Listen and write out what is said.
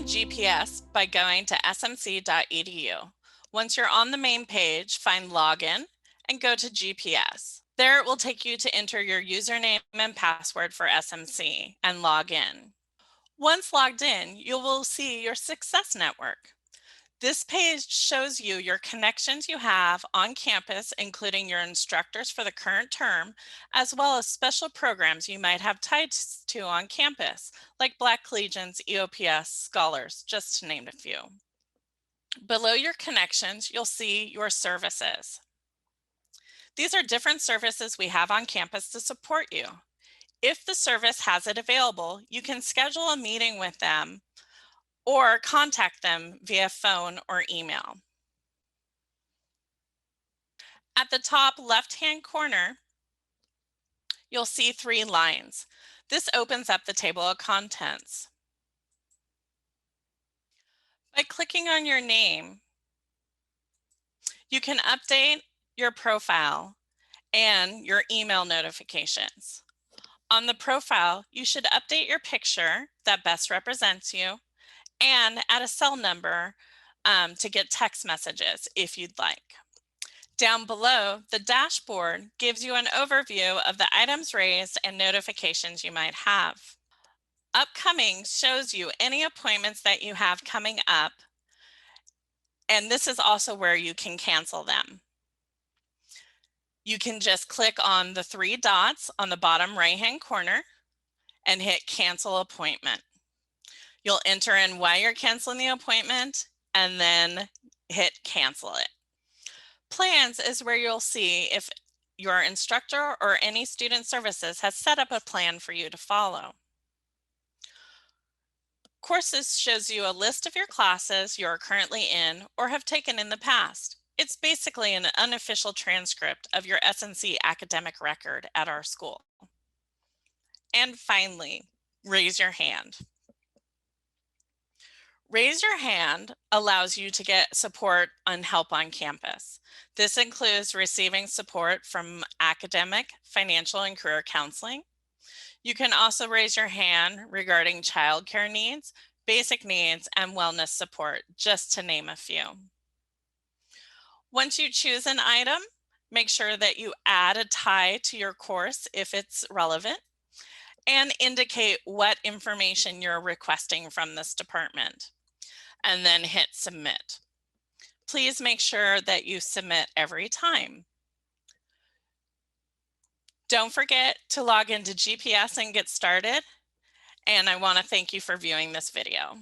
GPS by going to smc.edu. Once you're on the main page, find Login and go to GPS. There it will take you to enter your username and password for SMC and log in. Once logged in, you will see your Success Network. This page shows you your connections you have on campus, including your instructors for the current term, as well as special programs you might have ties to on campus, like Black Collegians, EOPS, Scholars, just to name a few. Below your connections, you'll see your services. These are different services we have on campus to support you. If the service has it available, you can schedule a meeting with them or contact them via phone or email. At the top left-hand corner, you'll see 3 lines. This opens up the table of contents. By clicking on your name, you can update your profile and your email notifications. On the profile, you should update your picture that best represents you and add a cell number to get text messages if you'd like. Down below, the dashboard gives you an overview of the items raised and notifications you might have. Upcoming shows you any appointments that you have coming up, and this is also where you can cancel them. You can just click on the 3 dots on the bottom right-hand corner and hit Cancel Appointment. You'll enter in why you're canceling the appointment and then hit Cancel it. Plans is where you'll see if your instructor or any student services has set up a plan for you to follow. Courses shows you a list of your classes you're currently in or have taken in the past. It's basically an unofficial transcript of your SMC academic record at our school. And finally, raise your hand. Raise your hand allows you to get support and help on campus. This includes receiving support from academic, financial, and career counseling. You can also raise your hand regarding childcare needs, basic needs, and wellness support, just to name a few. Once you choose an item, make sure that you add a tie to your course if it's relevant, and indicate what information you're requesting from this department, and then hit Submit. Please make sure that you submit every time. Don't forget to log into GPS and get started, and I want to thank you for viewing this video.